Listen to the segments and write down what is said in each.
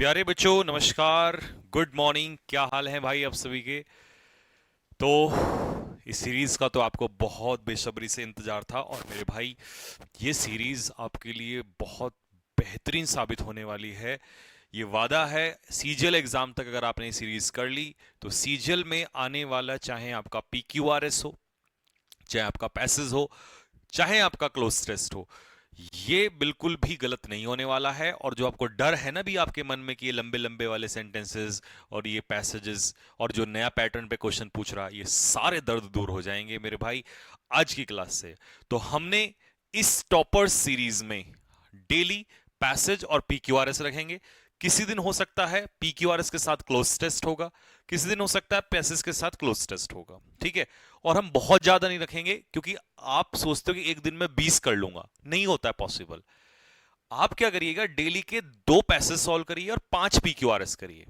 प्यारे बच्चों नमस्कार। Good morning. क्या हाल है भाई आप सभी के। तो इस सीरीज का तो आपको बहुत बेसब्री से इंतजार था और मेरे भाई ये सीरीज आपके लिए बहुत बेहतरीन साबित होने वाली है। ये वादा है। सीजीएल एग्जाम तक अगर आपने ये सीरीज कर ली तो सीजीएल में आने वाला चाहे आपका पीक्यूआरएस हो, चाहे आपका पैसेज हो, चाहे आपका क्लोज टेस्ट हो, ये बिल्कुल भी गलत नहीं होने वाला है। और जो आपको डर है ना भी आपके मन में कि ये लंबे लंबे वाले सेंटेंसेस और ये पैसेजेस और जो नया पैटर्न पे क्वेश्चन पूछ रहा, ये सारे दर्द दूर हो जाएंगे मेरे भाई आज की क्लास से। तो हमने इस टॉपर्स सीरीज में डेली पैसेज और पीक्यूआरएस रखेंगे। किसी दिन हो सकता है पीक्यूआरएस के साथ क्लोज टेस्ट होगा, किसी दिन हो सकता है पैसेज के साथ क्लोज टेस्ट होगा, ठीक है। और हम बहुत ज्यादा नहीं रखेंगे क्योंकि आप सोचते हो कि एक दिन में 20 कर लूंगा, नहीं होता है पॉसिबल। आप क्या करिएगा, डेली के 2 पैसेज सॉल्व करिए और 5 पीक्यूआरएस करिए।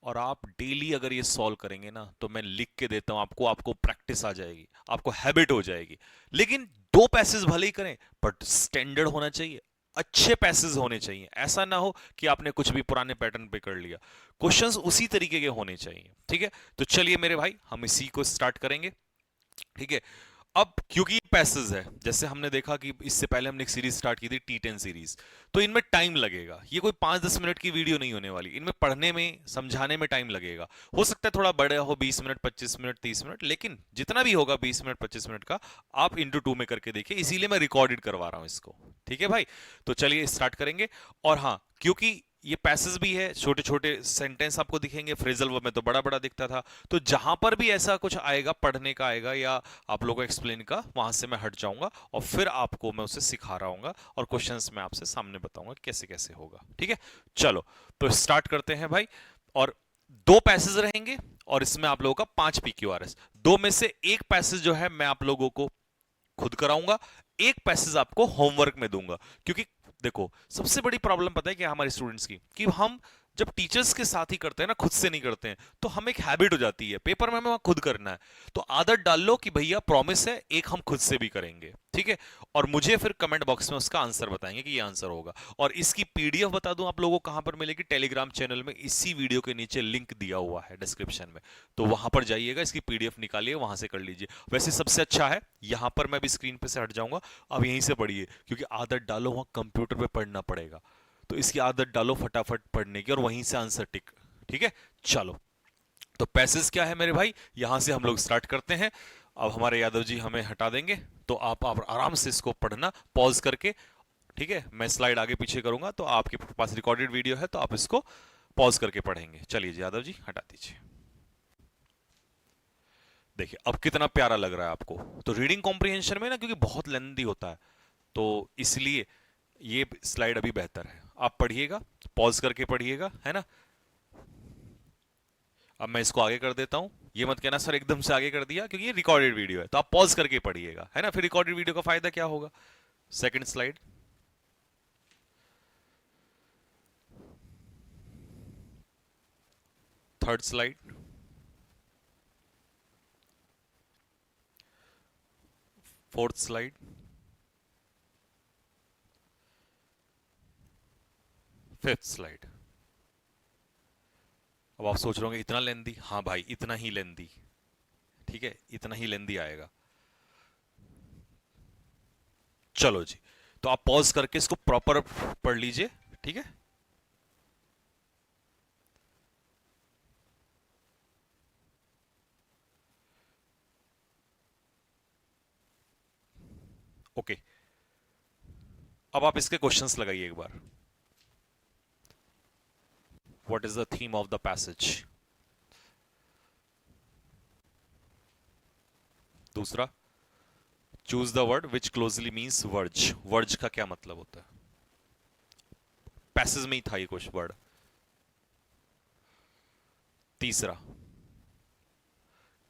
और आप डेली अगर ये सॉल्व करेंगे ना तो मैं लिख के देता हूं आपको, आपको प्रैक्टिस आ जाएगी, आपको हैबिट हो जाएगी। लेकिन 2 पैसेज भले ही करें बट स्टैंडर्ड होना चाहिए, अच्छे पैसेज होने चाहिए। ऐसा ना हो कि आपने कुछ भी पुराने पैटर्न पे कर लिया। क्वेश्चंस उसी तरीके के होने चाहिए, ठीक है। तो चलिए मेरे भाई हम इसी को स्टार्ट करेंगे, ठीक है। अब क्योंकि पैसेज है, जैसे हमने देखा कि इससे पहले हमने एक सीरीज स्टार्ट की थी T10 सीरीज, तो इनमें टाइम लगेगा। ये कोई 5-10 मिनट की वीडियो नहीं होने वाली, इनमें पढ़ने में समझाने में टाइम लगेगा। हो सकता है थोड़ा बड़ा हो, 20 मिनट 25 मिनट 30 मिनट, लेकिन जितना भी होगा 20 मिनट 25 मिनट का आप इंटू टू में करके देखिए, इसीलिए मैं रिकॉर्डेड करवा रहा हूं इसको, ठीक है भाई। तो चलिए स्टार्ट करेंगे। और हाँ, क्योंकि ये पैसेज भी है, छोटे छोटे सेंटेंस आपको दिखेंगे, फ्रेजल वर्ब में तो बड़ा बड़ा दिखता था। तो जहां पर भी ऐसा कुछ आएगा, पढ़ने का आएगा या आप लोगों को एक्सप्लेन का, वहां से मैं हट जाऊंगा और फिर आपको मैं उसे सिखा रहा हूँ और क्वेश्चंस मैं आपसे सामने बताऊंगा कैसे कैसे होगा, ठीक है। चलो तो स्टार्ट करते हैं भाई। और 2 पैसेज रहेंगे और इसमें आप लोगों का 5 पीक्यूआरएस। दो में से एक पैसेज जो है मैं आप लोगों को खुद कराऊंगा, एक पैसेज आपको होमवर्क में दूंगा। क्योंकि देखो सबसे बड़ी प्रॉब्लम पता है क्या हमारे स्टूडेंट्स की, कि हम जब टीचर्स के साथ ही करते हैं ना, खुद से नहीं करते हैं, तो हमें एक हैबिट हो जाती है पेपर में हमें खुद करना है। तो आदत डाल लो कि भैया प्रॉमिस है एक हम खुद से भी करेंगे, ठीक है। और मुझे फिर कमेंट बॉक्स में उसका आंसर बताएंगे कि ये आंसर होगा। और इसकी पीडीएफ बता दूं आप लोगों को कहां पर मिलेगी, टेलीग्राम चैनल में इसी वीडियो के नीचे लिंक दिया हुआ है डिस्क्रिप्शन में। तो वहां पर जाइएगा, इसकी पीडीएफ निकालिए, वहां से कर लीजिए। वैसे सबसे अच्छा है, यहां पर मैं भी स्क्रीन पे से हट जाऊंगा, अब यहीं से पढ़िए, क्योंकि आदत डालो वहां कंप्यूटर पे पढ़ना पड़ेगा। तो इसकी आदत डालो फटाफट पढ़ने की और वहीं से आंसर टिक, ठीक है। चलो तो पैसेज क्या है मेरे भाई, यहां से हम लोग स्टार्ट करते हैं। अब हमारे यादव जी हमें हटा देंगे, तो आप आराम से इसको पढ़ना पॉज करके, ठीक है। मैं स्लाइड आगे पीछे करूंगा, तो आपके पास रिकॉर्डेड वीडियो है तो आप इसको पॉज करके पढ़ेंगे। चलिए जी यादव जी हटा दीजिए। देखिए अब कितना प्यारा लग रहा है आपको। तो रीडिंग कॉम्प्रिहेंशन में ना, क्योंकि बहुत लेंदी होता है, तो इसलिए ये स्लाइड अभी बेहतर है। आप पढ़िएगा, पॉज करके पढ़िएगा, है ना। अब मैं इसको आगे कर देता हूं। ये मत कहना सर एकदम से आगे कर दिया, क्योंकि ये रिकॉर्डेड वीडियो है, तो आप पॉज करके पढ़िएगा, है ना। फिर रिकॉर्डेड वीडियो का फायदा क्या होगा। Second slide, third slide, fourth slide, fifth slide. अब आप सोच रहे होंगे इतना लेंदी, हाँ भाई इतना ही लेंदी, ठीक है, इतना ही लेंदी आएगा। चलो जी, तो आप पॉज करके इसको प्रॉपर पढ़ लीजिए, ठीक है। ओके, अब आप इसके क्वेश्चंस लगाइए एक बार। What is the theme of the passage. दूसरा, choose the word which closely means verge. Verge का क्या मतलब होता है, पैसेज में ही था ये कुछ वर्ड। तीसरा,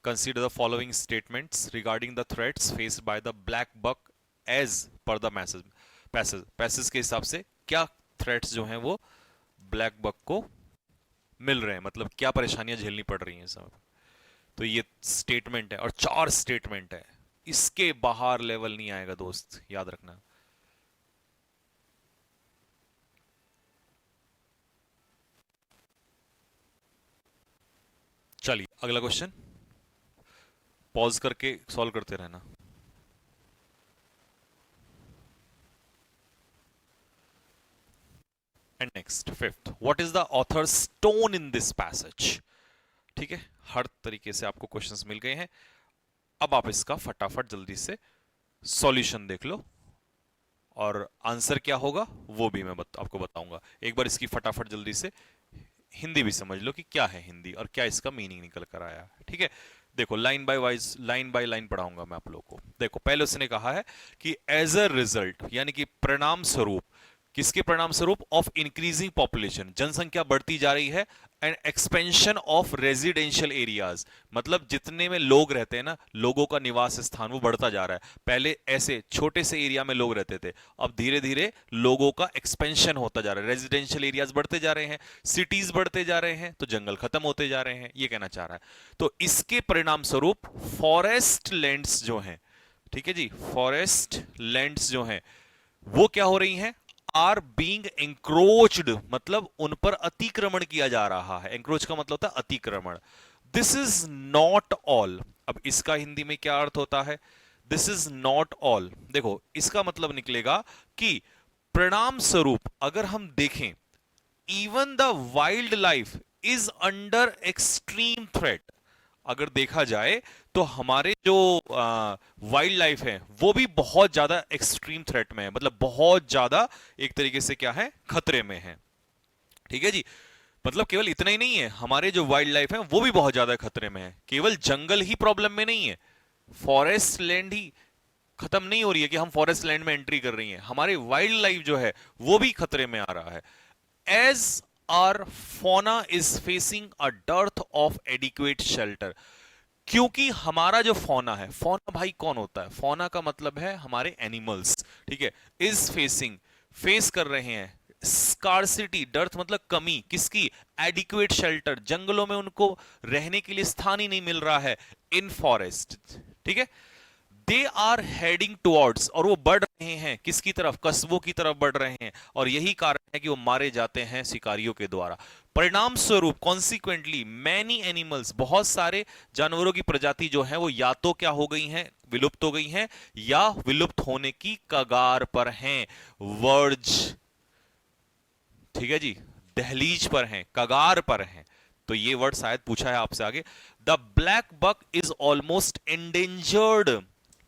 consider the following statements regarding the threats faced by the black buck as per the message. Passage passage के हिसाब से क्या थ्रेट्स जो हैं वो ब्लैक बक को मिल रहे हैं, मतलब क्या परेशानियां झेलनी पड़ रही हैं इस समय। तो ये स्टेटमेंट है और 4 स्टेटमेंट है, इसके बाहर लेवल नहीं आएगा दोस्त, याद रखना। अगला क्वेश्चन पॉज करके सॉल्व करते रहना। And next fifth, what is the author's tone in this passage. ठीक है, हर तरीके से आपको क्वेश्चंस मिल गए हैं। अब आप इसका फटाफट जल्दी से सॉल्यूशन देख लो और आंसर क्या होगा वो भी मैं आपको बताऊंगा। एक बार इसकी फटाफट जल्दी से हिंदी भी समझ लो कि क्या है हिंदी और क्या इसका मीनिंग निकल कर आया। ठीक है, देखो लाइन बाय लाइन पढ़ाऊंगा मैं आप लोगों को। देखो पहले उसने कहा है कि एज अ रिजल्ट, यानी कि परिणाम स्वरूप, किसके परिणाम स्वरूप, ऑफ इंक्रीजिंग पॉपुलेशन, जनसंख्या बढ़ती जा रही है, and expansion of residential areas, मतलब जितने में लोग रहते हैं ना, लोगों का निवास स्थान वो बढ़ता जा रहा है। पहले ऐसे छोटे से एरिया में लोग रहते थे, अब धीरे धीरे लोगों का एक्सपेंशन होता जा रहा है, रेजिडेंशियल एरियाज बढ़ते जा रहे हैं, सिटीज बढ़ते जा रहे हैं, तो जंगल खत्म होते जा रहे हैं, ये कहना चाह रहा है। तो इसके परिणाम स्वरूप फॉरेस्ट लैंड्स जो हैं, ठीक है जी, फॉरेस्ट लैंड्स जो हैं वो क्या हो रही हैं, आर बींग एंक्रोच्ड, मतलब उन पर अतिक्रमण किया जा रहा है। एंक्रोच का मतलब होता है अतिक्रमण। दिस इज नॉट ऑल, अब इसका हिंदी में क्या अर्थ होता है, दिस इज नॉट ऑल। देखो इसका मतलब निकलेगा कि परिणाम स्वरूप अगर हम देखें, even the wild life is under extreme threat. अगर देखा जाए तो हमारे जो वाइल्ड लाइफ है वो भी बहुत ज्यादा एक्सट्रीम थ्रेट में है, मतलब बहुत ज्यादा एक तरीके से क्या है, खतरे में है। ठीक है जी, मतलब केवल इतना ही नहीं है, हमारे जो वाइल्ड लाइफ है वो भी बहुत ज्यादा खतरे में है। केवल जंगल ही प्रॉब्लम में नहीं है, फॉरेस्ट लैंड ही खत्म नहीं हो रही है कि हम फॉरेस्ट लैंड में एंट्री कर रही हैं, हमारे वाइल्ड लाइफ जो है वो भी खतरे में आ रहा है। As our fauna is facing a dearth of adequate shelter, क्योंकि हमारा जो फौना है, फौना भाई कौन होता है, फौना का मतलब है हमारे एनिमल्स, ठीक है, इज फेसिंग, फेस कर रहे हैं, स्कार्सिटी, डर्थ मतलब कमी, किसकी, एडिक्वेट शेल्टर, जंगलों में उनको रहने के लिए स्थान ही नहीं मिल रहा है, इन फॉरेस्ट। ठीक है, दे आर हेडिंग टुवर्ड्स, और वो बढ़ रहे हैं किसकी तरफ, कस्बों की तरफ बढ़ रहे हैं, और यही कारण है कि वो मारे जाते हैं शिकारियों के द्वारा। परिणाम स्वरूप कॉन्सिक्वेंटली मैनी एनिमल्स, बहुत सारे जानवरों की प्रजाति जो है वो या तो क्या हो गई हैं, विलुप्त हो गई हैं, या विलुप्त होने की कगार पर हैं, वर्ज, ठीक है जी, दहलीज पर हैं, कगार पर हैं। तो ये वर्ड शायद पूछा है आपसे आगे। The black buck is almost endangered,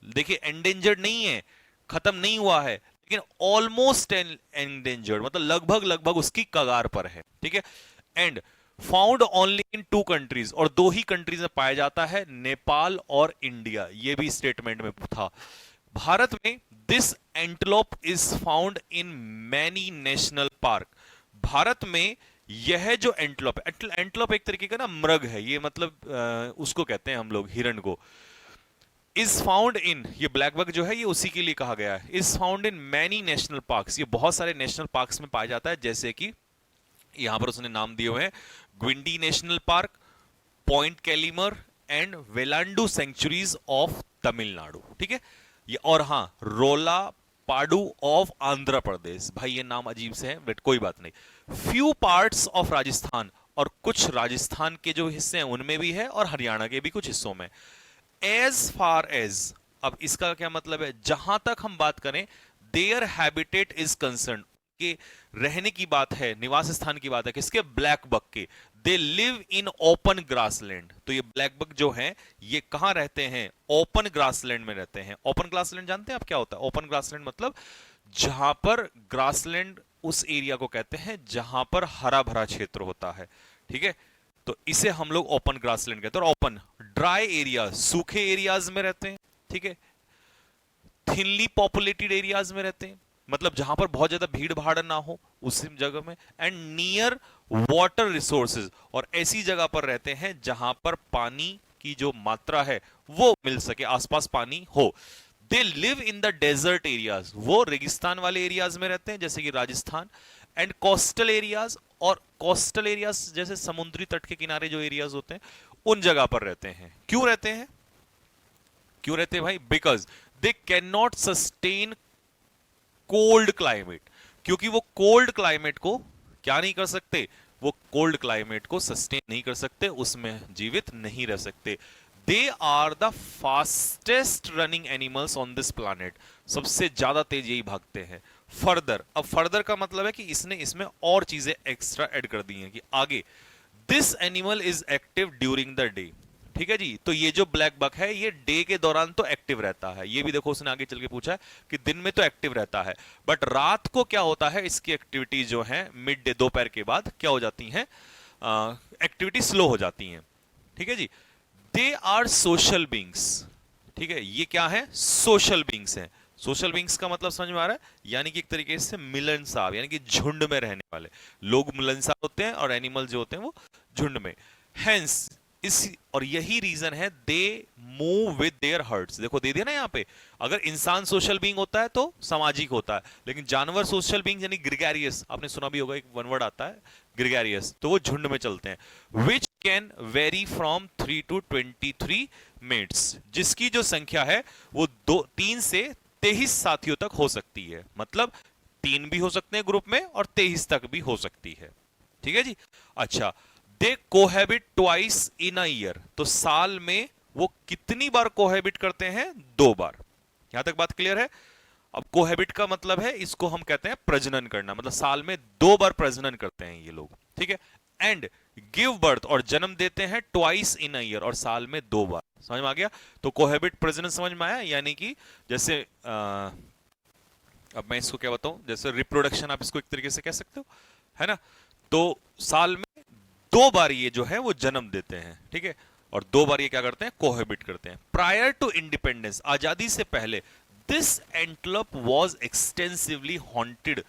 देखिए एंडेंजर्ड नहीं है, खत्म नहीं हुआ है, लेकिन ऑलमोस्ट एंडेंजर्ड मतलब लगभग लगभग उसकी कगार पर है। ठीक है, and found only in 2 countries, और 2 ही कंट्रीज में पाया जाता है, नेपाल और इंडिया, ये भी स्टेटमेंट में था। भारत में this antelope is found in many national park, Bharat में यह जो एंटलोप, एंटलोप एक तरीके का ना मृग है, ये मतलब उसको कहते हैं हम लोग हिरण को, इज फाउंड इन, ये ब्लैक बक जो है ये उसी के लिए कहा गया है, is found in many national parks, ये बहुत सारे नेशनल पार्क्स में पाया जाता है, जैसे कि यहां पर उसने नाम दिए हुए हैं, Guindy national park, point Calimere and Vallanadu sanctuaries of Tamil Nadu. ठीक है, ये, और हां रोला पाडू ऑफ आंध्र प्रदेश, भाई ये नाम अजीब से है बट कोई बात नहीं। फ्यू पार्ट्स ऑफ राजस्थान, और कुछ राजस्थान के जो हिस्से हैं उनमें भी है, और हरियाणा के भी कुछ हिस्सों में। एज फार एज, अब इसका क्या मतलब है, जहां तक हम बात करें, देयर हैबिटेट इज कंसर्न, के रहने की बात है, निवास स्थान की बात है, किसके, ब्लैक बक के, दे लिव इन ओपन ग्रासलैंड, तो ये ब्लैक बक जो है ये कहां रहते हैं, ओपन ग्रासलैंड में रहते हैं। ओपन ग्रासलैंड जानते हैं आप क्या होता है, ओपन ग्रासलैंड मतलब जहां पर, ग्रासलैंड उस एरिया को कहते हैं जहां पर हरा भरा क्षेत्र होता है। ठीक है, तो इसे हम लोग ओपन ग्रासलैंड कहते हैं। और ओपन ड्राई एरिया, सूखे एरियाज में रहते हैं। ठीक है, थिनली पॉपुलेटेड एरियाज में रहते हैं, मतलब जहां पर बहुत ज्यादा भीड़ भाड़ ना हो उस जगह में, एंड नियर वाटर रिसोर्सेज, और ऐसी जगह पर रहते हैं जहां पर पानी की जो मात्रा है वो मिल सके, आसपास पानी हो। They live in the desert areas, वो रेगिस्तान वाले एरियाज में रहते हैं जैसे कि राजस्थान, एंड कोस्टल एरियाज, और कोस्टल एरियाज जैसे समुद्री तट के किनारे जो एरियाज होते हैं उन जगह पर रहते हैं। क्यों रहते हैं, क्यों रहते हैं भाई, because they can not sustain cold climate, क्योंकि वो कोल्ड क्लाइमेट को क्या नहीं कर सकते, वो कोल्ड क्लाइमेट को सस्टेन नहीं कर सकते, उसमें जीवित नहीं रह सकते। They are the fastest running animals on this planet, सबसे ज्यादा तेज यही भागते हैं। फर्दर, अब फर्दर का मतलब है कि इसने इसमें और चीजें एक्स्ट्रा ऐड कर दी हैं कि आगे, this animal is active during the day. ठीक है जी, तो ये जो ब्लैक बक है ये डे के दौरान तो एक्टिव रहता है, ये भी देखो उसने आगे चल के पूछा है कि दिन में तो एक्टिव रहता है, बट रात को क्या होता है, इसकी एक्टिविटी जो है मिड डे, दोपहर के बाद क्या हो जाती है, एक्टिविटी स्लो हो जाती है। ठीक है जी, दे आर सोशल बींग्स। ठीक है, ये क्या है, सोशल बींग्स हैं। सोशल बींग्स का मतलब समझ में आ रहा है, यानी कि एक तरीके से मिलनसार, यानी कि झुंड में रहने वाले लोग मिलनसार होते हैं और एनिमल जो होते हैं वो झुंड में। हेंस, इस और यही रीजन है they move with their hertz. देखो दे दिया ना यहाँ पे, अगर इंसान सोशल बीइंग होता है तो सामाजिक होता है, लेकिन जानवर सोशल बीइंग यानी ग्रेगरियस, आपने सुना भी होगा एक वन वर्ड आता है ग्रेगरियस, तो वो झुंड में चलते हैं। Which can vary from 3 to 23 mates, जिसकी जो संख्या है वो 3 से 23 साथियों तक हो सकती है, मतलब 3 भी हो सकते हैं ग्रुप में और 23 तक भी हो सकती है। ठीक है जी, अच्छा, दे कोहेबिट ट्वाइस इन अ ईयर, तो साल में वो कितनी बार कोहेबिट करते हैं, 2 बार। यहां तक बात क्लियर है। अब कोहेबिट का मतलब है, इसको हम कहते हैं प्रजनन करना, मतलब साल में 2 बार प्रजनन करते हैं ये लोग। ठीक है, एंड गिव बर्थ, और जन्म देते हैं ट्वाइस इन अ ईयर, और साल में 2 बार। समझ में आ गया, तो कोहेबिट प्रजनन समझ में आया, यानी कि जैसे अब मैं इसको क्या बताऊं, जैसे रिप्रोडक्शन आप इसको एक तरीके से कह सकते हो, है ना। तो साल में 2 बार ये जो है वो जन्म देते हैं। ठीक है, और 2 बार ये क्या करते हैं, कोहेबिट करते हैं। प्रायर टू इंडिपेंडेंस, आजादी से पहले, दिस एंटलप वॉज एक्सटेंसिवली हॉन्टेड,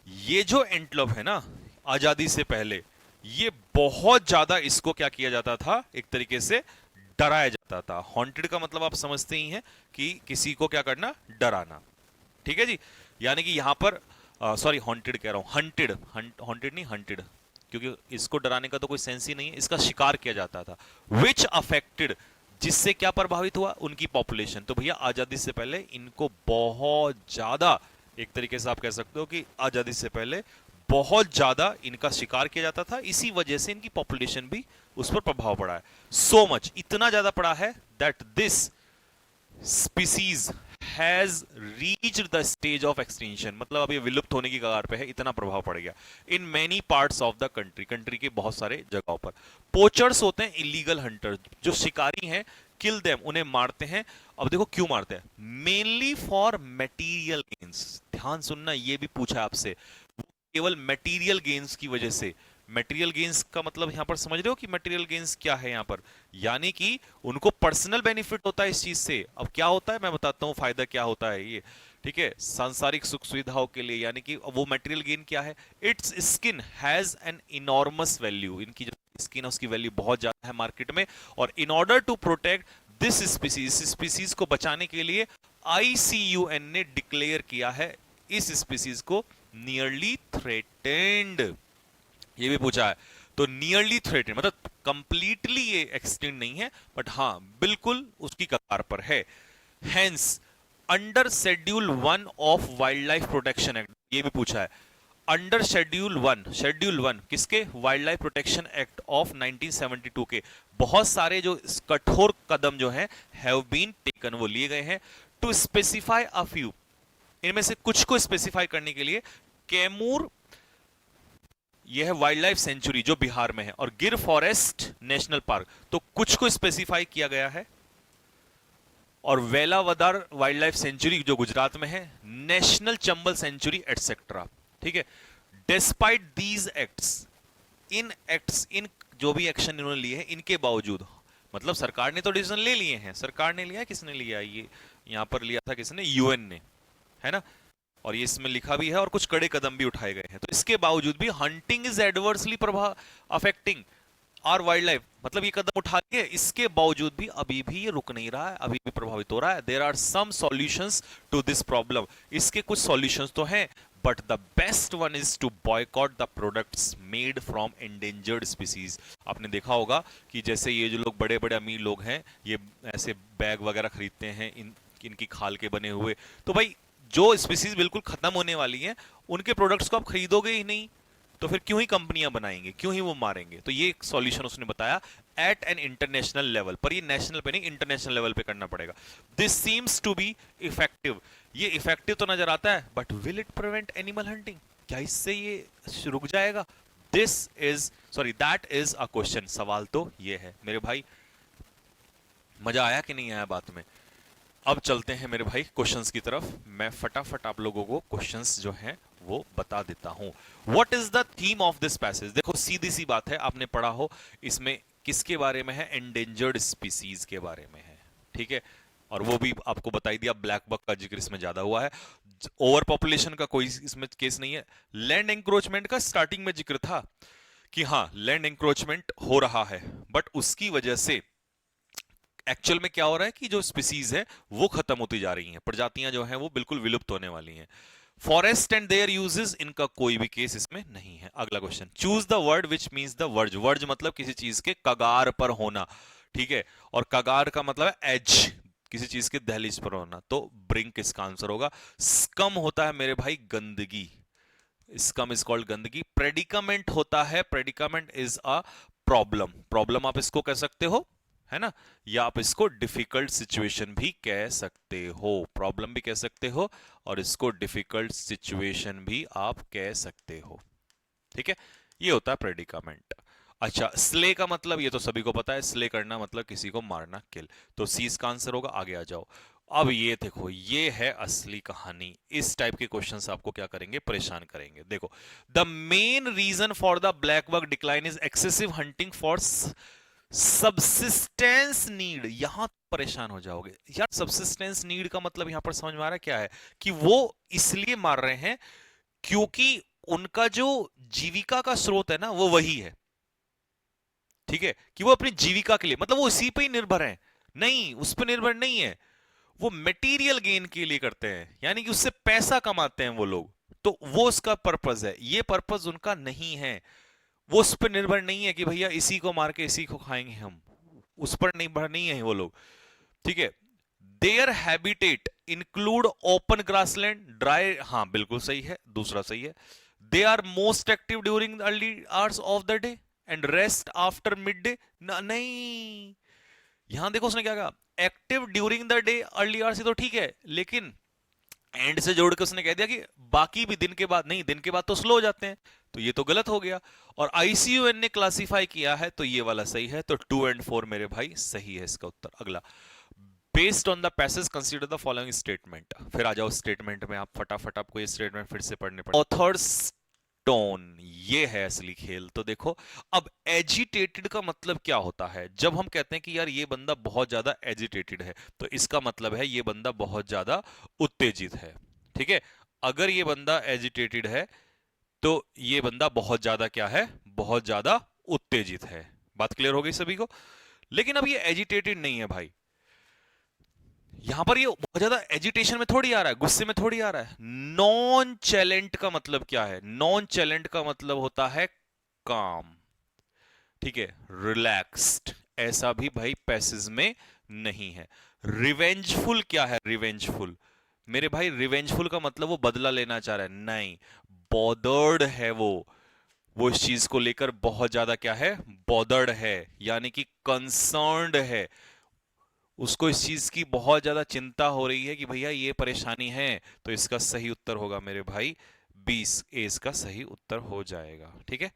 ये जो एंटलप है ना, आजादी से पहले ये बहुत ज्यादा इसको क्या किया जाता था, एक तरीके से डराया जाता था। हॉन्टेड का मतलब आप समझते ही हैं कि किसी को क्या करना, डराना। ठीक है जी, यानी कि यहां पर सॉरी हॉन्टेड कह रहा हूं, हंटेड, हॉन्टेड नहीं हंटेड, क्योंकि इसको डराने का तो कोई सेंस ही नहीं है, इसका शिकार किया जाता था। विच अफेक्टेड, जिससे क्या प्रभावित हुआ, उनकी पॉपुलेशन। तो भैया आजादी से पहले इनको बहुत ज्यादा, एक तरीके से आप कह सकते हो कि आजादी से पहले बहुत ज्यादा इनका शिकार किया जाता था, इसी वजह से इनकी पॉपुलेशन भी उस पर प्रभाव पड़ा है। सो मच, इतना ज्यादा पड़ा है, that this species has reached the stage of extinction, मतलब अब ये विलुप्त होने की कगार पे है, इतना प्रभाव पड़ गया। In many parts of the country, country के बहुत सारे जगहों पर। पोचर्स होते हैं इलीगल हंटर, जो शिकारी हैं, किल देम, उन्हें मारते हैं। अब देखो क्यों मारते हैं, मेनली फॉर मटेरियल गेन्स। ध्यान सुनना, ये भी पूछा आपसे, केवल मटेरियल गेन्स की वजह से। मटेरियल गेन्स का मतलब यहां पर समझ रहे हो कि मटेरियल गेन्स क्या है यहां पर, यानी कि उनको पर्सनल बेनिफिट होता है इस चीज से। अब क्या होता है मैं बताता हूं, फायदा क्या होता है ये। ठीक है, सांसारिक सुख सुविधाओं के लिए, यानी कि वो मटेरियल गेन क्या है, it's skin has an enormous value, इनकी जो स्किन है उसकी वैल्यू बहुत ज्यादा है मार्केट में। और in order to protect this species, इस स्पीसीज को बचाने के लिए ICUN ने डिक्लेयर किया है इस स्पीसीज को नियरली थ्रेटेंड। ये भी पूछा है, तो नियरली थ्रेटेंड मतलब कंप्लीटली ये एक्सटिंक्ट नहीं है, बट हाँ बिल्कुल उसकी कगार पर है। Hence under schedule 1 of wild life protection act, ये भी पूछा है। अंडर शेड्यूल 1, शेड्यूल 1 किसके, wild life protection act of 1972 के बहुत सारे जो कठोर कदम जो हैं हैव बीन टेकन, वो लिए गए हैं। टू स्पेसिफाई अ फ्यू, इनमें से कुछ को स्पेसिफाई करने के लिए, कैमूर यह है वाइल्ड लाइफ सेंचुरी जो बिहार में है, और गिर फॉरेस्ट नेशनल पार्क, तो कुछ को स्पेसिफाई किया गया है। और वेलावदार वाइल्ड लाइफ सेंचुरी जो गुजरात में है, नेशनल चंबल सेंचुरी एटसेट्रा। ठीक है, डिस्पाइट दीज एक्ट्स, इन जो भी एक्शन इन्होंने लिए हैं इनके बावजूद, मतलब सरकार ने तो डिसीजन ले लिए हैं, सरकार ने लिया, किसने लिया, ये यहां पर लिया था किसने, UN ने, है ना। और ये इसमें लिखा भी है, और कुछ कड़े कदम भी उठाए गए हैं। तो इसके बावजूद भी हंटिंग इज एडवर्सली प्रभाव अफेक्टिंग आर वाइल्ड लाइफ, मतलब ये कदम उठा के इसके बावजूद भी अभी भी ये रुक नहीं रहा है, अभी भी प्रभावित हो रहा है। There are some solutions to this problem, इसके कुछ सॉल्यूशंस तो हैं, but the best one is to boycott the products made from endangered species. आपने देखा होगा कि जैसे ये जो लोग बड़े बड़े अमीर लोग हैं, ये ऐसे बैग वगैरह खरीदते हैं इनकी खाल के बने हुए, तो भाई जो स्पीसीज बिल्कुल खत्म होने वाली हैं उनके प्रोडक्ट्स को आप खरीदोगे ही नहीं, तो फिर क्यों ही कंपनियां बनाएंगे, क्यों ही वो मारेंगे। तो ये एक सॉल्यूशन उसने बताया एट एन इंटरनेशनल लेवल पर, ये नेशनल पे नहीं इंटरनेशनल लेवल पे करना पड़ेगा। This seems to be effective, ये इफेक्टिव तो नजर आता है, but will it prevent animal hunting, क्या इससे ये रुक जाएगा? This is sorry that is a question, सवाल तो ये है मेरे भाई। मजा आया कि नहीं आया बात में? अब चलते हैं मेरे भाई क्वेश्चंस की तरफ, मैं फटाफट आप लोगों को क्वेश्चंस जो हैं वो बता देता हूं। What is the theme of this passage? देखो सीधी सी बात है, आपने पढ़ा हो इसमें किसके बारे में है, एंडेंजर्ड स्पीसीज के बारे में है, ठीक है। और वो भी आपको बताई दिया, ब्लैक बक का जिक्र इसमें ज्यादा हुआ है, ओवर पॉपुलेशन का कोई इसमें केस नहीं है। लैंड एंक्रोचमेंट का स्टार्टिंग में जिक्र था कि हाँ लैंड एंक्रोचमेंट हो रहा है, बट उसकी वजह से एक्चुअल में क्या हो रहा है कि जो स्पीसीज है वो खत्म होती जा रही हैं, प्रजातियां जो हैं वो बिल्कुल विलुप्त होने वाली हैं। फॉरेस्ट एंड देयर यूजेस, इनका कोई भी केस इसमें नहीं है। अगला question, choose the word which means the verge. Verge मतलब किसी चीज के कगार पर होना, ठीक है। और कगार का मतलब है एज, किसी चीज के दहलीज पर होना, तो ब्रिंक इसका आंसर होगा। स्कम होता है मेरे भाई गंदगी, स्कम इज कॉल्ड गंदगी। प्रेडिकामेंट होता है, predicament is a problem, problem आप इसको कह सकते हो, है ना। या आप इसको डिफिकल्ट सिचुएशन भी कह सकते हो, प्रॉब्लम भी कह सकते हो और इसको डिफिकल्ट सिचुएशन भी आप कह सकते हो, ठीक है। ये होता है प्रेडिकामेंट। अच्छा, स्ले का मतलब ये तो सभी को पता है, स्ले करना मतलब किसी को मारना, किल, तो सी इसका आंसर होगा। आगे आ जाओ। अब ये देखो, ये है असली कहानी। इस टाइप के क्वेश्चंस आपको क्या करेंगे, परेशान करेंगे। देखो, the main reason for the black buck decline is excessive hunting for subsistence need. यहां परेशान हो जाओगे यार, सबसिस्टेंस नीड का मतलब यहां पर समझ में आ रहा है क्या है, कि वो इसलिए मार रहे हैं क्योंकि उनका जो जीविका का स्रोत है ना वो वही है, ठीक है। कि वो अपनी जीविका के लिए, मतलब वो इसी पे ही निर्भर है, नहीं उस पर निर्भर नहीं है, वो मटेरियल गेन के लिए करते हैं, यानी कि उससे पैसा कमाते हैं वो लोग, तो वो उसका पर्पस है, ये पर्पस उनका नहीं है। वो उस पर निर्भर नहीं है कि भैया इसी को मार के इसी को खाएंगे हम, उस पर निर्भर नहीं है वो लोग, ठीक है। Their habitat include open grassland, dry, हाँ बिल्कुल सही है, दूसरा सही है। They are most active during early hours of the day and rest after mid day, नहीं। यहां देखो उसने क्या कहा, active during the day early hours, तो ठीक है, लेकिन एंड से जोड़ के उसने कह दिया कि बाकी भी दिन के बाद नहीं, दिन के बाद तो स्लो हो जाते हैं, तो ये तो गलत हो गया। और आईसीयूएन ने क्लासिफाई किया है, तो ये वाला सही है, तो 2 और 4 मेरे भाई सही है इसका उत्तर। अगला, based on the passage consider the following statement. फिर आ जाओ स्टेटमेंट में, आप फटाफट आपको ये स्टेटमेंट फिर से पढ़ने पड़े। ऑथर्स टोन, ये है असली खेल। तो देखो, अब एजिटेटेड का मतलब क्या होता है, जब हम कहते हैं कि यार ये बंदा बहुत ज्यादा एजिटेटेड है, तो इसका मतलब है ये बंदा बहुत ज्यादा उत्तेजित है, ठीक है। अगर ये बंदा एजिटेटेड है तो ये बंदा बहुत ज्यादा क्या है, बहुत ज्यादा उत्तेजित है। बात क्लियर हो गई सभी को? लेकिन अब ये एजिटेटेड नहीं है भाई, यहां पर ये बहुत ज्यादा एजिटेशन में थोड़ी आ रहा है, गुस्से में थोड़ी आ रहा है। नॉन चैलेंट का मतलब क्या है, नॉन चैलेंट का मतलब होता है काम, ठीक है, रिलैक्स्ड, ऐसा भी भाई पैसेज में नहीं है। रिवेंजफुल क्या है, रिवेंजफुल मेरे भाई, रिवेंजफुल का मतलब वो बदला लेना चाह रहा है, नहीं। बॉदर्ड है वो इस चीज को लेकर बहुत ज्यादा क्या है, बॉदर्ड है, यानी कि कंसर्न्ड है, उसको इस चीज की बहुत ज्यादा चिंता हो रही है कि भैया ये परेशानी है। तो इसका सही उत्तर होगा मेरे भाई 20, ए इसका सही उत्तर हो जाएगा, ठीक है।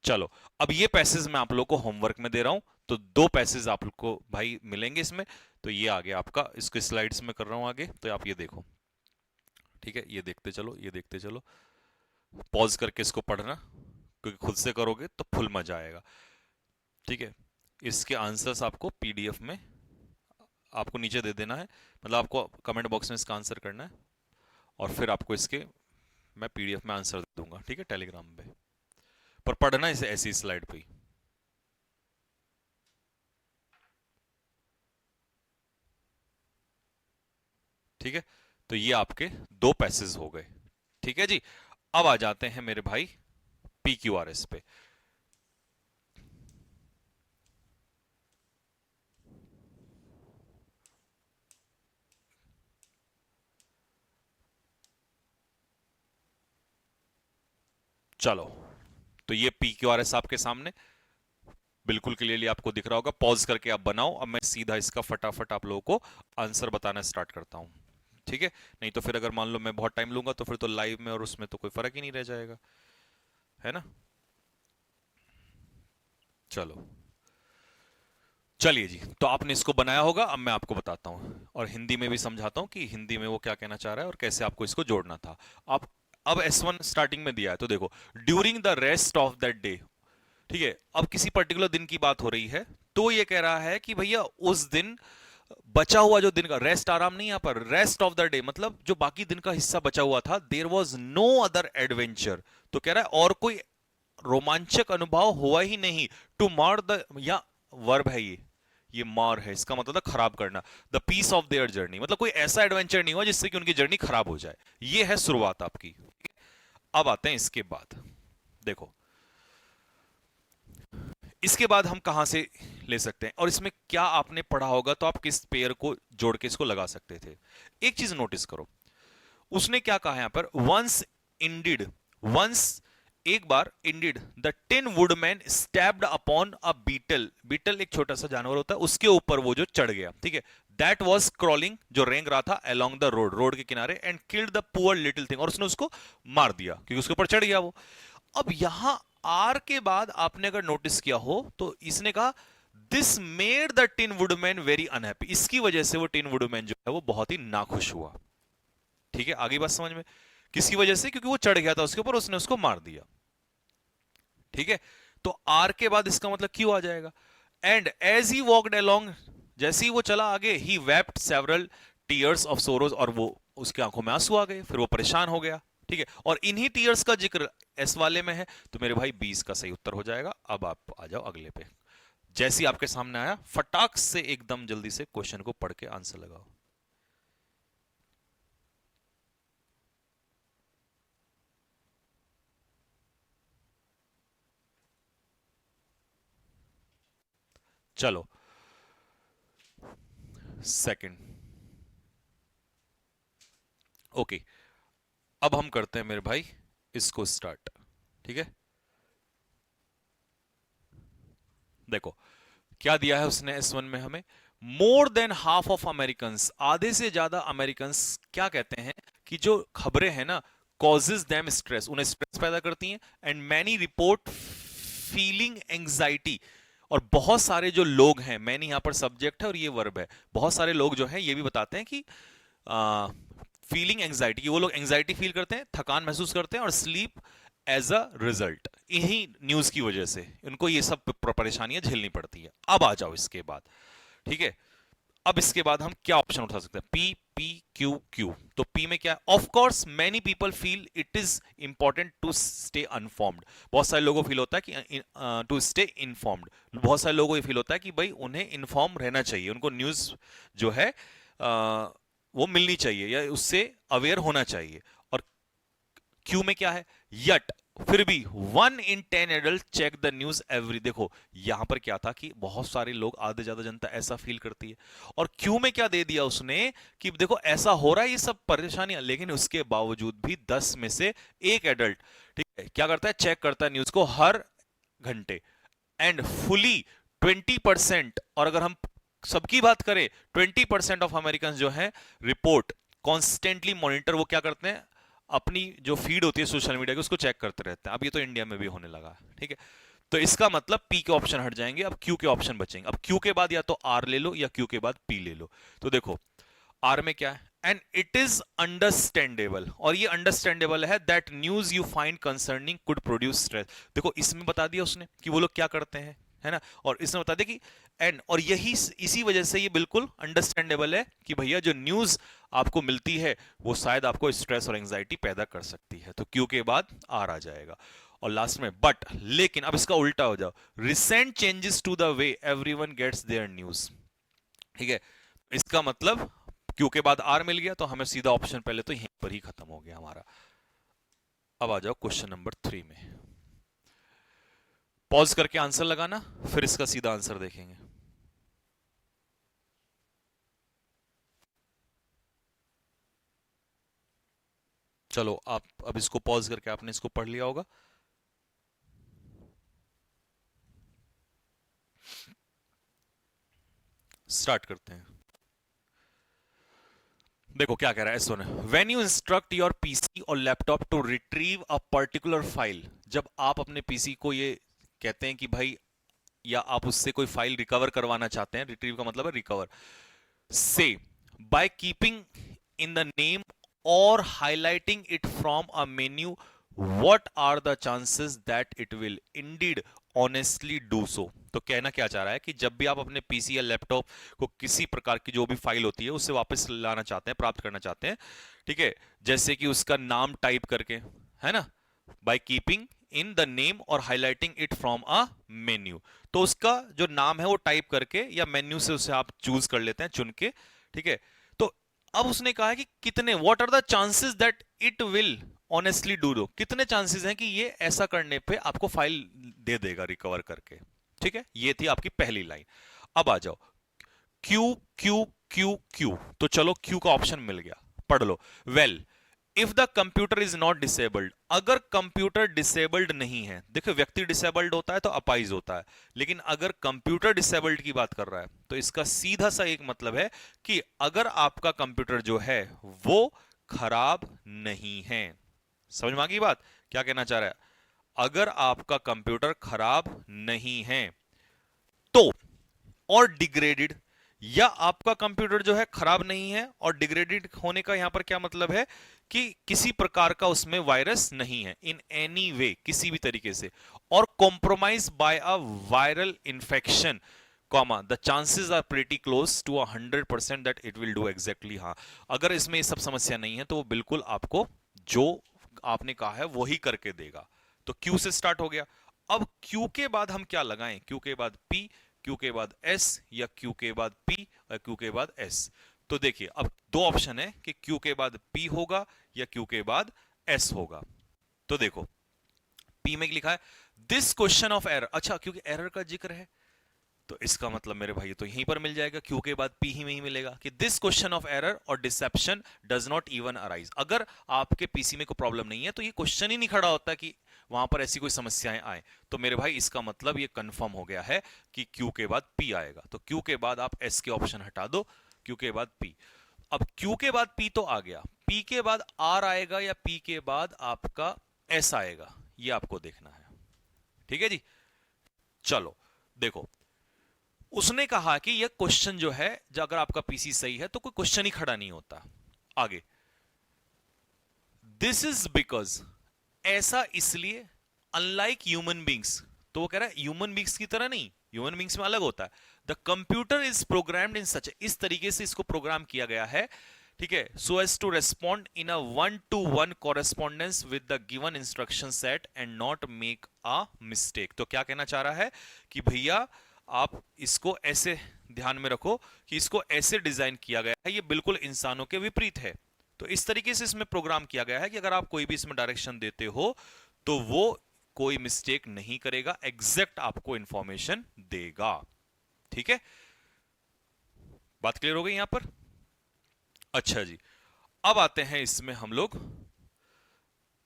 चलो, अब ये पैसेज मैं आप लोग को होमवर्क में दे रहा हूं, तो 2 पैसेज आप लोग को भाई मिलेंगे इसमें। तो ये आ गया आपका, इसको स्लाइड्स में कर रहा हूं आगे, तो आप ये देखो, ठीक है। ये देखते चलो, ये देखते चलो, पॉज करके इसको पढ़ना, क्योंकि खुद से करोगे तो फुल मजा आएगा, ठीक है। इसके आंसर्स आपको पीडीएफ में आपको नीचे दे देना है, मतलब आपको कमेंट बॉक्स में इसका आंसर करना है, और फिर आपको इसके मैं पीडीएफ में आंसर दे दूंगा, ठीक है, टेलीग्राम पे। पर पढ़ना इसे ऐसी स्लाइड पे ही, ठीक है। तो ये आपके 2 पैसेज हो गए, ठीक है जी। अब आ जाते हैं मेरे भाई पीक्यूआरएस पे। चलो, तो ये पी क्यू आर एस आपके सामने बिल्कुल क्लियरली आपको दिख रहा होगा। पॉज करके आप बनाओ। अब मैं सीधा इसका फटाफट आप लोगों को आंसर बताना स्टार्ट करता हूं, ठीक है? नहीं तो फिर अगर मान लो मैं बहुत टाइम लूंगा तो फिर तो लाइव में और उसमें तो कोई फर्क ही नहीं रह जाएगा, है ना? चलो, चलिए जी, तो आपने इसको बनाया होगा। अब मैं आपको बताता हूं और हिंदी में भी समझाता हूं कि हिंदी में वो क्या कहना चाह रहा है और कैसे आपको इसको जोड़ना था। आप अब S1 स्टार्टिंग में दिया है तो देखो, during the rest of that day, ठीक है? अब किसी पर्टिकुलर दिन की बात हो रही है तो ये कह रहा है कि भैया उस दिन बचा हुआ जो दिन का रेस्ट, आराम नहीं, यहां पर रेस्ट ऑफ द डे मतलब जो बाकी दिन का हिस्सा बचा हुआ था, there was no other adventure. तो कह रहा है और कोई रोमांचक अनुभव हुआ ही नहीं। टू मार द, या वर्ब है ये मार है, इसका मतलब था खराब करना। The peace of their journey मतलब कोई ऐसा एडवेंचर नहीं हुआ जिससे कि उनकी जर्नी खराब हो जाए। ये है शुरुआत आपकी। अब आते हैं इसके बाद, देखो इसके बाद हम कहां से ले सकते हैं और इसमें क्या आपने पढ़ा होगा तो आप किस पेयर को जोड़ के इसको लगा सकते थे। एक चीज नोटिस करो, उसने क्या कहा यहां पर, वंस इंडिड, वंस एक बार, indeed the 10 woodman stabbed upon a beetle, beetle एक छोटा सा जानवर होता है, उसके ऊपर वो जो चढ़ गया, ठीक है? दैट वॉज क्रॉलिंग, जो रेंग रहा था अलोंग द रोड, रोड के किनारे, and killed the poor little thing, और उसने उसको मार दिया क्योंकि उसके ऊपर चढ़ गया वो। अब यहां आर के बाद आपने अगर नोटिस किया हो तो इसने कहा this made the tin woodman very unhappy, इसकी वजह से वो टिन वुडमैन जो है वो बहुत ही नाखुश हुआ। ठीक है, आगे बात समझ में? किसकी वजह से? क्योंकि वो चढ़ गया था उसके ऊपर, उसने उसको मार दिया। ठीक है, तो आर के बाद इसका मतलब क्यों आ जाएगा? And as he walked along, जैसे ही वो चला आगे, he wept several tears of sorrows, और वो उसकी आंखों में आंसू आ गए, फिर वो परेशान हो गया। ठीक है, और इन्हीं टीयर्स का जिक्र एस वाले में है, तो मेरे भाई 20 का सही उत्तर हो जाएगा। अब आप आ जाओ अगले पे। जैसी आपके सामने आया, फटाक से एकदम जल्दी से क्वेश्चन को पढ़ के आंसर लगाओ। चलो, सेकंड, ओके, अब हम करते हैं मेरे भाई इसको स्टार्ट। ठीक है, देखो क्या दिया है उसने S1 में हमें, more than half of American, आधे से ज्यादा अमेरिकन क्या कहते हैं कि जो खबरें हैं ना, कॉजेज देम स्ट्रेस, उन्हें स्ट्रेस पैदा करती हैं, and many report feeling anxiety, और बहुत सारे जो लोग हैं, मैनी यहां पर सब्जेक्ट है और ये वर्ब है, बहुत सारे लोग जो हैं ये भी बताते हैं कि फीलिंग एंग्जाइटी, वो लोग एंग्जाइटी फील करते हैं, थकान महसूस करते हैं, और स्लीप एज अ रिजल्ट, इन्हीं न्यूज की वजह से उनको ये सब परेशानियां झेलनी पड़ती है। अब आ जाओ इसके बाद, ठीक है? अब इसके बाद हम क्या ऑप्शन उठा सकते हैं? P, P, Q, Q. तो पी में क्या है? Of course many people feel it is important to stay uninformed, बहुत सारे लोगों को फील होता है कि टू स्टे इनफॉर्म्ड, बहुत सारे लोगों को फील होता है कि भाई उन्हें इन्फॉर्म रहना चाहिए, उनको न्यूज जो है वो मिलनी चाहिए या उससे अवेयर होना चाहिए। और क्यू में क्या है? यट, फिर भी 1 in 10 adult check the news every, देखो यहां पर क्या था कि बहुत सारे लोग, आधे ज्यादा जनता ऐसा फील करती है, और क्यू में क्या दे दिया उसने कि देखो ऐसा हो रहा है ये सब परेशानियां, लेकिन उसके बावजूद भी 10 में से एक एडल्ट, ठीक है, क्या करता है? चेक करता है न्यूज को हर घंटे, एंड फुली 20%, और अगर हम सबकी बात करें 20% ऑफ अमेरिकन जो है रिपोर्ट कॉन्स्टेंटली मॉनिटर, वो क्या करते हैं? अपनी जो फीड होती है सोशल मीडिया की उसको चेक करते रहते हैं। अब ये तो इंडिया में भी होने लगा है, ठीक है? तो इसका मतलब पी के ऑप्शन हट जाएंगे, अब क्यू के ऑप्शन बचेंगे। अब क्यू के बाद या तो आर ले लो या क्यू के बाद पी ले लो। तो देखो आर में क्या है? एंड इट इज अंडरस्टैंडेबल, और ये अंडरस्टैंडेबल है that news you find concerning could produce stress, देखो इसमें बता दिया उसने कि वो लोग क्या करते हैं, है ना? और इसने बता दिया कि एंड, और यही इसी वजह से ये बिल्कुल अंडरस्टैंडेबल है कि भैया जो न्यूज आपको मिलती है वो शायद आपको स्ट्रेस और एंजाइटी पैदा कर सकती है। तो क्यू के बाद आर आ जाएगा। और लास्ट में बट, लेकिन, अब इसका उल्टा हो जाओ, recent changes to the way everyone gets their news, ठीक है? इसका मतलब क्यू के बाद आर मिल गया, तो हमें सीधा ऑप्शन पहले तो यहीं पर ही खत्म हो गया हमारा। अब आ जाओ क्वेश्चन नंबर 3 में, पॉज करके आंसर लगाना, फिर इसका सीधा आंसर देखेंगे। चलो आप अब इसको पॉज करके आपने इसको पढ़ लिया होगा। स्टार्ट करते हैं। देखो क्या कह रहा है, सुन। When you instruct your PC और laptop to retrieve a particular file, जब आप अपने पीसी को ये कहते हैं कि भाई, या आप उससे कोई फाइल रिकवर करवाना चाहते हैं, रिट्रीव का मतलब है रिकवर, से by keeping in the name और highlighting it from a menu, what are the chances that it will indeed honestly do so। तो कहना क्या चाह रहा है कि जब भी आप अपने पीसी या लैपटॉप को किसी प्रकार की जो भी फाइल होती है उससे वापस लाना चाहते हैं, प्राप्त करना चाहते हैं, ठीक है, जैसे कि उसका नाम टाइप करके, है ना, by keeping in the name और highlighting it from a menu, तो उसका जो नाम है वो टाइप करके या मेन्यू से उसे आप चूज कर लेते हैं, चुन के, ठीक है। तो अब उसने कहा है कि कितने, what are the chances that it will honestly do दो, कितने चांसेस हैं कि ये ऐसा करने पे आपको फाइल दे देगा रिकवर करके, ठीक है। ये थी आपकी पहली लाइन। अब आ जाओ क्यू क्यू क्यू क्यू, तो चलो क्यू का ऑप्शन मिल गया, पढ़ लो। Well, if the computer is not disabled, अगर कंप्यूटर डिसेबल्ड नहीं है, देखो व्यक्ति डिसेबल्ड होता है तो अपाइज होता है, लेकिन अगर कंप्यूटर डिसेबल्ड की बात कर रहा है तो इसका सीधा सा एक मतलब है कि अगर आपका कंप्यूटर जो है वो खराब नहीं है। समझ में आ गई बात, क्या कहना चाह रहा है, अगर आपका कंप्यूटर खराब नहीं है तो, और डिग्रेडेड, या आपका कंप्यूटर जो है खराब नहीं है और डिग्रेडेड होने का यहां पर क्या मतलब है कि किसी प्रकार का उसमें वायरस नहीं है इन एनी वे, किसी भी तरीके से, और compromise by a viral infection, comma the chances are pretty close to 100% that it will do exactly. हाँ, अगर इसमें ये सब समस्या नहीं है तो वो बिल्कुल आपको जो आपने कहा है वही करके देगा। तो क्यू से स्टार्ट हो गया। अब क्यू के बाद हम क्या लगाएं, क्यू के बाद पी, क्यू के बाद एस, या क्यू के बाद पी और क्यू के बाद एस। तो देखिए अब दो ऑप्शन है कि क्यू के बाद पी होगा या क्यू के बाद एस होगा। तो देखो पी में लिखा है दिस क्वेश्चन ऑफ एरर, अच्छा क्योंकि एरर का जिक्र है तो इसका मतलब मेरे भाई तो यहीं पर मिल जाएगा, क्यू के बाद पी ही में ही मिलेगा कि दिस क्वेश्चन ऑफ एरर और deception does not even arise. अगर आपके पीसी में कोई प्रॉब्लम नहीं है तो ये क्वेश्चन ही नहीं खड़ा होता कि वहां पर ऐसी कोई समस्याएं आए। तो मेरे भाई इसका मतलब ये कंफर्म हो गया है कि क्यू के बाद पी आएगा। तो क्यू के बाद आप एस के ऑप्शन हटा दो, क्यू के बाद पी। अब क्यू के बाद पी तो आ गया, पी के बाद आर आएगा या पी के बाद आपका एस आएगा, ये आपको देखना है, ठीक है जी। चलो देखो, उसने कहा कि यह क्वेश्चन जो है, जो अगर आपका पीसी सही है तो कोई क्वेश्चन ही खड़ा नहीं होता। आगे, दिस इज बिकॉज, ऐसा इसलिए, अनलाइक ह्यूमन बींग्स, तो वो कह रहा है ह्यूमन बींग्स की तरह नहीं, ह्यूमन बींग्स में अलग होता है। द कंप्यूटर इज प्रोग्राम्ड इन सच, इस तरीके से इसको प्रोग्राम किया गया है, ठीक है, so as to respond in a 1-to-1 correspondence with the given instruction set and not make a mistake. तो क्या कहना चाह रहा है कि भैया आप इसको ऐसे ध्यान में रखो कि इसको ऐसे डिजाइन किया गया है, ये बिल्कुल इंसानों के विपरीत है। तो इस तरीके से इसमें प्रोग्राम किया गया है कि अगर आप कोई भी इसमें डायरेक्शन देते हो तो वो कोई मिस्टेक नहीं करेगा, एग्जैक्ट आपको इंफॉर्मेशन देगा, ठीक है। बात क्लियर हो गई यहां पर। अच्छा जी, अब आते हैं इसमें हम लोग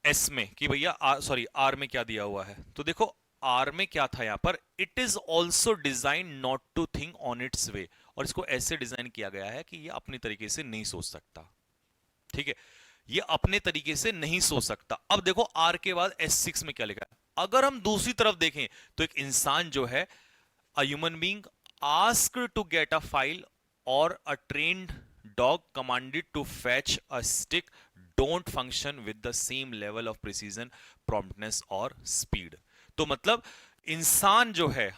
एस में कि भैया सॉरी आर में क्या दिया हुआ है। तो देखो आर में क्या था यहां पर, it is also design not to think on its way, और इसको ऐसे डिजाइन किया गया है कि ये अपनी तरीके से नहीं सोच सकता, ठीक है, ये अपने तरीके से नहीं सोच सकता। अब देखो आर के बाद S6 में क्या लिखा है, अगर हम दूसरी तरफ देखें तो एक इंसान जो है, a human being asked to get a file or a trained dog commanded to fetch a stick don't function with the same level of precision, promptness और speed। तो मतलब इंसान जो है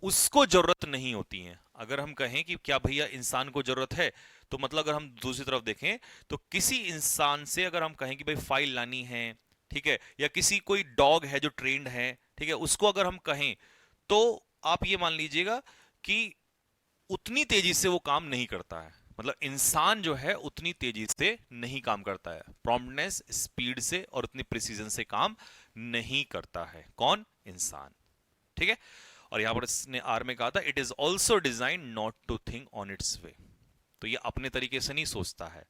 उसको जरूरत नहीं होती है। अगर हम कहें कि क्या भैया इंसान को जरूरत है, तो मतलब अगर हम दूसरी तरफ देखें तो किसी इंसान से अगर हम कहें कि भाई फाइल लानी है, ठीक है, या किसी कोई डॉग है जो ट्रेंड है, ठीक है, उसको अगर हम कहें तो आप ये मान लीजिएगा कि उतनी तेजी से वो काम नहीं करता है। मतलब इंसान जो है उतनी तेजी से नहीं काम करता है, प्रॉम्प्टनेस स्पीड से और उतनी प्रिसीजन से काम नहीं करता है। कौन? इंसान, ठीक है। और यहां पर इसने आर में कहा था it is also design not to think on its way, तो ये अपने तरीके से नहीं सोचता है,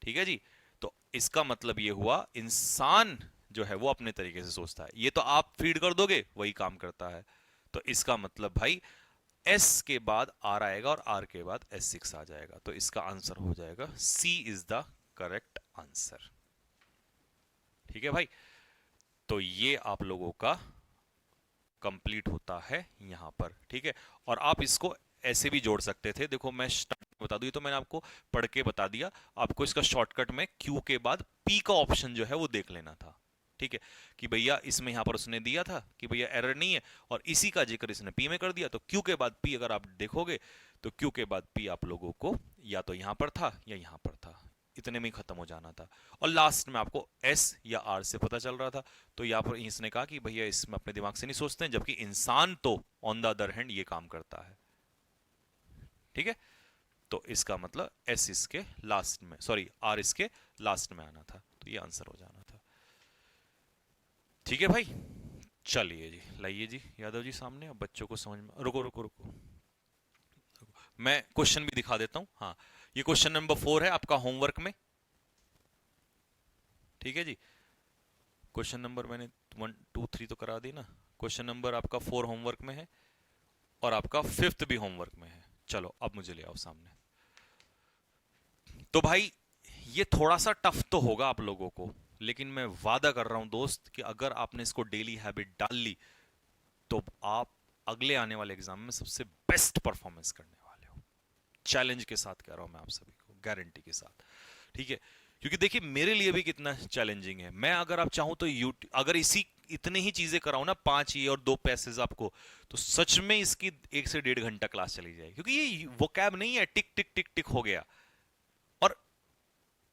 ठीक है जी। तो इसका मतलब ये हुआ इंसान जो है वो अपने तरीके से सोचता है, ये तो आप फीड कर दोगे वही काम करता है। तो इसका मतलब भाई एस के बाद आर आएगा और आर के बाद S6 आ जाएगा, तो इसका आंसर हो जाएगा सी इज द करेक्ट आंसर। ठीक है भाई, तो ये आप लोगों का कंप्लीट होता है यहां पर। ठीक है, और आप इसको ऐसे भी जोड़ सकते थे। देखो मैं स्टार्ट बता दूं, तो मैंने आपको पढ़ के बता दिया, आपको इसका शॉर्टकट में क्यू के बाद पी का ऑप्शन जो है वो देख लेना था। ठीक है, कि भैया इसमें यहां पर उसने दिया था कि भैया एरर नहीं है, और इसी का जिक्र इसने पी में कर दिया, तो क्यू के बाद पी अगर आप देखोगे तो क्यू के बाद पी आप लोगों को या तो यहां पर था या यहां पर था, इतने में ही खत्म हो जाना था। और लास्ट में आपको एस या आर से पता चल रहा था, तो यहाँ पर इसने कहा कि भैया इसमें अपने दिमाग से नहीं सोचते हैं, जबकि इंसान तो ऑन द अदर हैंड ये काम करता है। ठीक है, तो इसका मतलब एस इसके लास्ट में, सॉरी आर इसके लास्ट में आना था, तो ये आंसर हो जाना था। ठीक है भाई, चलिए जी, लाइए जी यादव जी सामने, अब बच्चों को समझ में, रुको रुको रुको, मैं क्वेश्चन भी दिखा देता हूं। हाँ, ये क्वेश्चन नंबर 4 है आपका होमवर्क में। ठीक है जी, क्वेश्चन नंबर मैंने 1 2 3 तो करा दी ना, क्वेश्चन नंबर आपका 4 होमवर्क में है और आपका 5th भी होमवर्क में है। चलो अब मुझे ले आओ सामने। तो भाई ये थोड़ा सा टफ तो होगा आप लोगों को, लेकिन मैं वादा कर रहा हूं दोस्त कि अगर आपने इसको डेली हैबिट डाल ली तो आप अगले आने वाले एग्जाम में सबसे बेस्ट परफॉर्मेंस करने वाले हो। चैलेंज के साथ कह रहा हूं मैं आप सभी को, गारंटी के साथ। ठीक है, क्योंकि देखिए मेरे लिए भी कितना चैलेंजिंग है। मैं अगर आप चाहूं तो यूट्यूब, अगर इसी इतने ही चीजें कराऊं ना, 5 ये और 2 पैसेज आपको, तो सच में इसकी 1 से 1.5 घंटा क्लास चली जाएगी, क्योंकि ये वो कैब नहीं है टिक टिक टिक टिक हो गया। और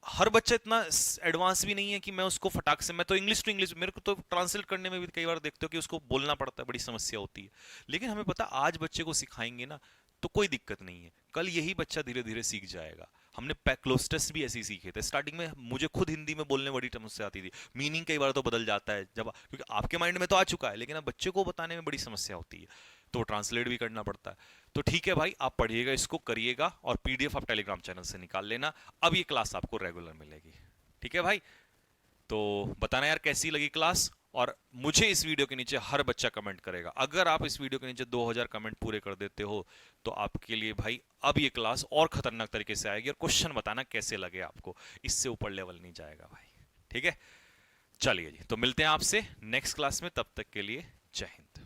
हर बच्चा इतना एडवांस भी नहीं है कि मैं उसको फटाक से, मैं तो इंग्लिश टू इंग्लिश, मेरे को तो ट्रांसलेट करने में भी कई बार देखते हो कि उसको बोलना पड़ता है, बड़ी समस्या होती है। लेकिन हमें पता, आज बच्चे को सिखाएंगे ना तो कोई दिक्कत नहीं है, कल यही बच्चा धीरे धीरे सीख जाएगा। हमने पैक्लोस्टस भी ऐसे ही सीखे थे। स्टार्टिंग में मुझे खुद हिंदी में बोलने बड़ी समस्या आती थी, मीनिंग कई बार तो बदल जाता है जब, क्योंकि आपके माइंड में तो आ चुका है, लेकिन अब बच्चे को बताने में बड़ी समस्या होती है, तो ट्रांसलेट भी करना पड़ता है। तो ठीक है भाई, आप पढ़िएगा, इसको करिएगा, और पीडीएफ आप टेलीग्राम चैनल से निकाल लेना। अब ये क्लास आपको रेगुलर मिलेगी। ठीक है भाई, तो बताना यार कैसी लगी क्लास, और मुझे इस वीडियो के नीचे हर बच्चा कमेंट करेगा। अगर आप इस वीडियो के नीचे 2000 कमेंट पूरे कर देते हो तो आपके लिए भाई अब ये क्लास और खतरनाक तरीके से आएगी, और क्वेश्चन बताना कैसे लगे आपको, इससे ऊपर लेवल नहीं जाएगा भाई। ठीक है, चलिए जी, तो मिलते हैं आपसे नेक्स्ट क्लास में, तब तक के लिए जय हिंद।